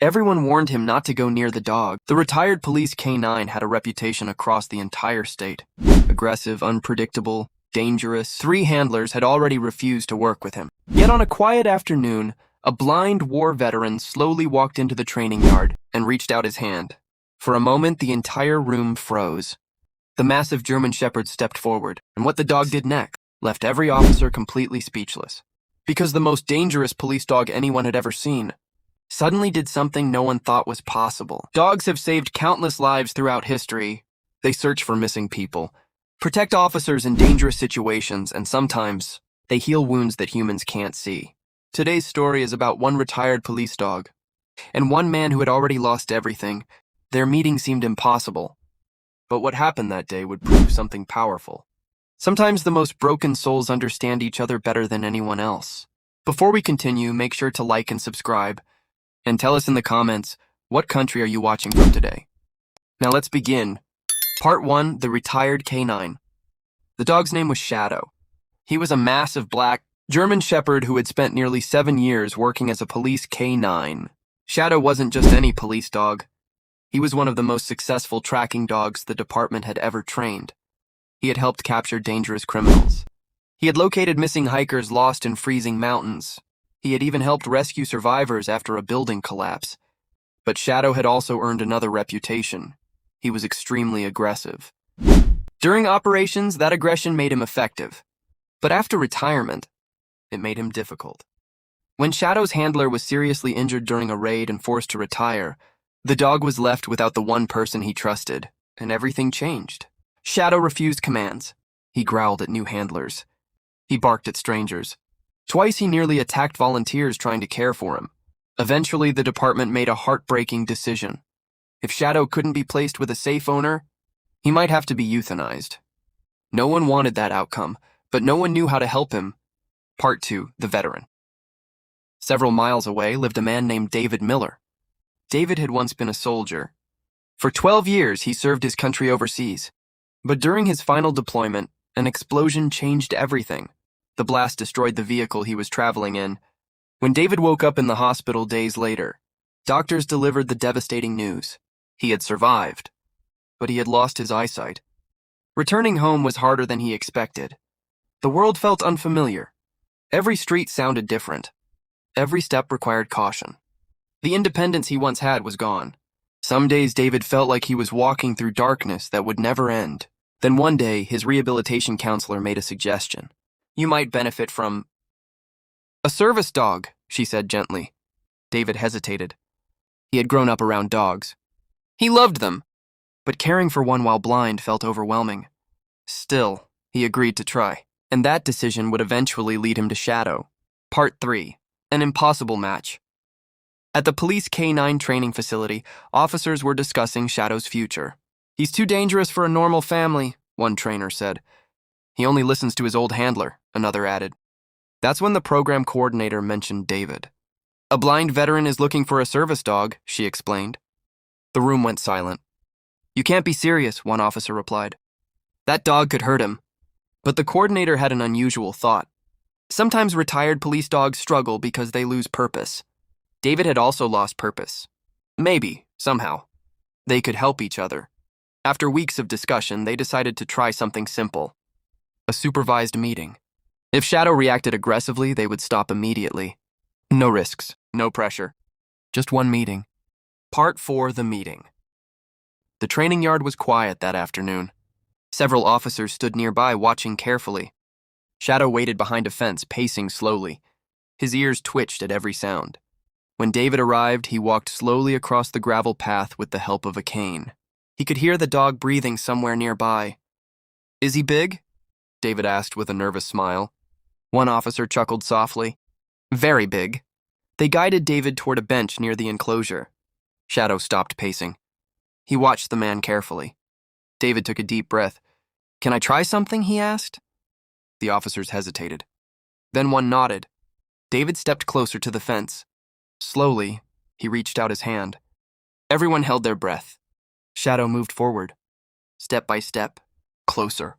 Everyone warned him not to go near the dog. The retired police K9 had a reputation across the entire state. Aggressive, unpredictable, dangerous. 3 handlers had already refused to work with him. Yet on a quiet afternoon, a blind war veteran slowly walked into the training yard and reached out his hand. For a moment, the entire room froze. The massive German Shepherd stepped forward, and what the dog did next left every officer completely speechless. Because the most dangerous police dog anyone had ever seen suddenly did something no one thought was possible. Dogs have saved countless lives throughout history. They search for missing people, protect officers in dangerous situations, and sometimes they heal wounds that humans can't see. Today's story is about one retired police dog and one man who had already lost everything. Their meeting seemed impossible, but what happened that day would prove something powerful. Sometimes the most broken souls understand each other better than anyone else. Before we continue, make sure to like and subscribe, and tell us in the comments, what country are you watching from today? Now let's begin. Part 1, The Retired K9. The dog's name was Shadow. He was a massive black German Shepherd who had spent nearly 7 years working as a police K9. Shadow wasn't just any police dog. He was one of the most successful tracking dogs the department had ever trained. He had helped capture dangerous criminals. He had located missing hikers lost in freezing mountains. He had even helped rescue survivors after a building collapse. But Shadow had also earned another reputation. He was extremely aggressive. During operations, that aggression made him effective. But after retirement, it made him difficult. When Shadow's handler was seriously injured during a raid and forced to retire, the dog was left without the one person he trusted, and everything changed. Shadow refused commands. He growled at new handlers. He barked at strangers. Twice he nearly attacked volunteers trying to care for him. Eventually, the department made a heartbreaking decision. If Shadow couldn't be placed with a safe owner, he might have to be euthanized. No one wanted that outcome, but no one knew how to help him. Part 2, The Veteran. Several miles away lived a man named David Miller. David had once been a soldier. For 12 years, he served his country overseas. But during his final deployment, an explosion changed everything. The blast destroyed the vehicle he was traveling in. When David woke up in the hospital days later, doctors delivered the devastating news. He had survived, but he had lost his eyesight. Returning home was harder than he expected. The world felt unfamiliar. Every street sounded different. Every step required caution. The independence he once had was gone. Some days David felt like he was walking through darkness that would never end. Then one day, his rehabilitation counselor made a suggestion. "You might benefit from a service dog," she said gently. David hesitated. He had grown up around dogs. He loved them, but caring for one while blind felt overwhelming. Still, he agreed to try, and that decision would eventually lead him to Shadow. Part 3, An Impossible Match. At the police K9 training facility, officers were discussing Shadow's future. "He's too dangerous for a normal family," one trainer said. "He only listens to his old handler," another added. That's when the program coordinator mentioned David. "A blind veteran is looking for a service dog," she explained. The room went silent. "You can't be serious," one officer replied. "That dog could hurt him." But the coordinator had an unusual thought. Sometimes retired police dogs struggle because they lose purpose. David had also lost purpose. Maybe, somehow, they could help each other. After weeks of discussion, they decided to try something simple. A supervised meeting. If Shadow reacted aggressively, they would stop immediately. No risks, no pressure. Just one meeting. Part 4, The Meeting. The training yard was quiet that afternoon. Several officers stood nearby, watching carefully. Shadow waited behind a fence, pacing slowly. His ears twitched at every sound. When David arrived, he walked slowly across the gravel path with the help of a cane. He could hear the dog breathing somewhere nearby. "Is he big?" David asked with a nervous smile. One officer chuckled softly. "Very big." They guided David toward a bench near the enclosure. Shadow stopped pacing. He watched the man carefully. David took a deep breath. "Can I try something?" he asked. The officers hesitated. Then one nodded. David stepped closer to the fence. Slowly, he reached out his hand. Everyone held their breath. Shadow moved forward. Step by step. Closer.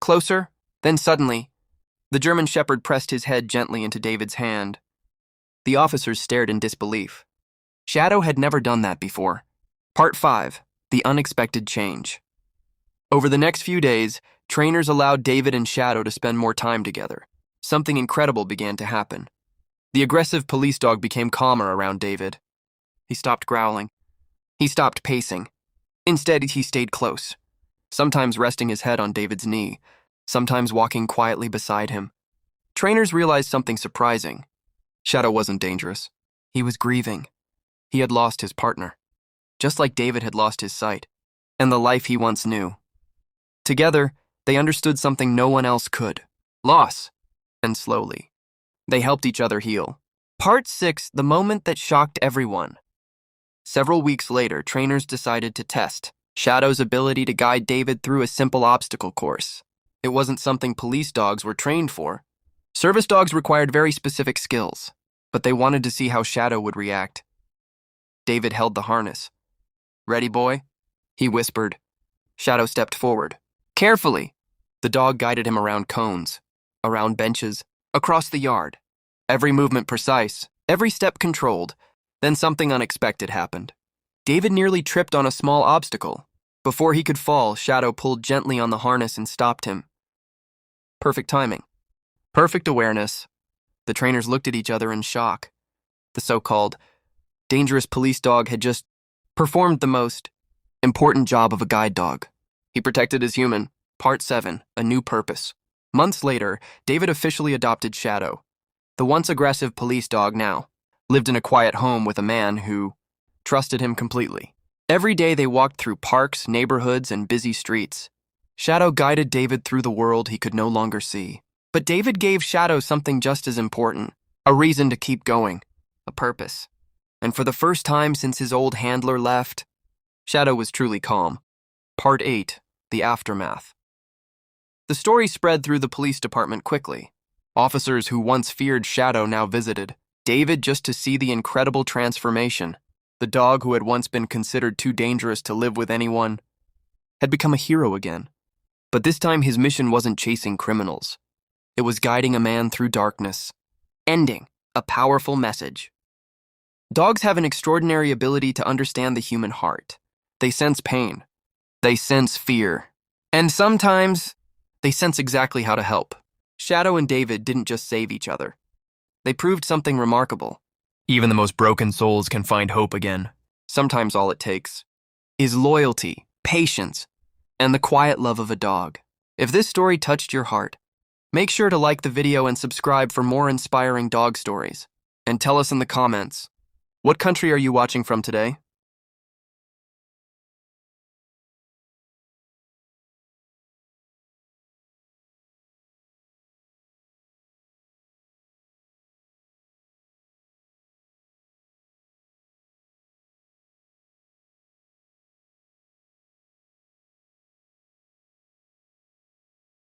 Closer. Then suddenly, the German Shepherd pressed his head gently into David's hand. The officers stared in disbelief. Shadow had never done that before. Part 5. The Unexpected Change. Over the next few days, trainers allowed David and Shadow to spend more time together. Something incredible began to happen. The aggressive police dog became calmer around David. He stopped growling. He stopped pacing. Instead, he stayed close, sometimes resting his head on David's knee, sometimes walking quietly beside him. Trainers realized something surprising. Shadow wasn't dangerous. He was grieving. He had lost his partner, just like David had lost his sight, and the life he once knew. Together, they understood something no one else could: loss. And slowly, they helped each other heal. Part 6. The moment that shocked everyone. Several weeks later, trainers decided to test Shadow's ability to guide David through a simple obstacle course. It wasn't something police dogs were trained for. Service dogs required very specific skills, but they wanted to see how Shadow would react. David held the harness. "Ready, boy?" he whispered. Shadow stepped forward. Carefully, the dog guided him around cones, around benches, across the yard. Every movement precise, every step controlled. Then something unexpected happened. David nearly tripped on a small obstacle. Before he could fall, Shadow pulled gently on the harness and stopped him. Perfect timing. Perfect awareness. The trainers looked at each other in shock. The so-called dangerous police dog had just performed the most important job of a guide dog. He protected his human. Part 7. A New Purpose. Months later, David officially adopted Shadow. The once aggressive police dog now lived in a quiet home with a man who trusted him completely. Every day they walked through parks, neighborhoods, and busy streets. Shadow guided David through the world he could no longer see. But David gave Shadow something just as important: a reason to keep going, a purpose. And for the first time since his old handler left, Shadow was truly calm. Part 8. The Aftermath. The story spread through the police department quickly. Officers who once feared Shadow now visited David just to see the incredible transformation. The dog who had once been considered too dangerous to live with anyone had become a hero again. But this time his mission wasn't chasing criminals. It was guiding a man through darkness, ending a powerful message. Dogs have an extraordinary ability to understand the human heart. They sense pain. They sense fear. And sometimes, they sense exactly how to help. Shadow and David didn't just save each other. They proved something remarkable. Even the most broken souls can find hope again. Sometimes all it takes is loyalty, patience, and the quiet love of a dog. If this story touched your heart, make sure to like the video and subscribe for more inspiring dog stories. And tell us in the comments, what country are you watching from today?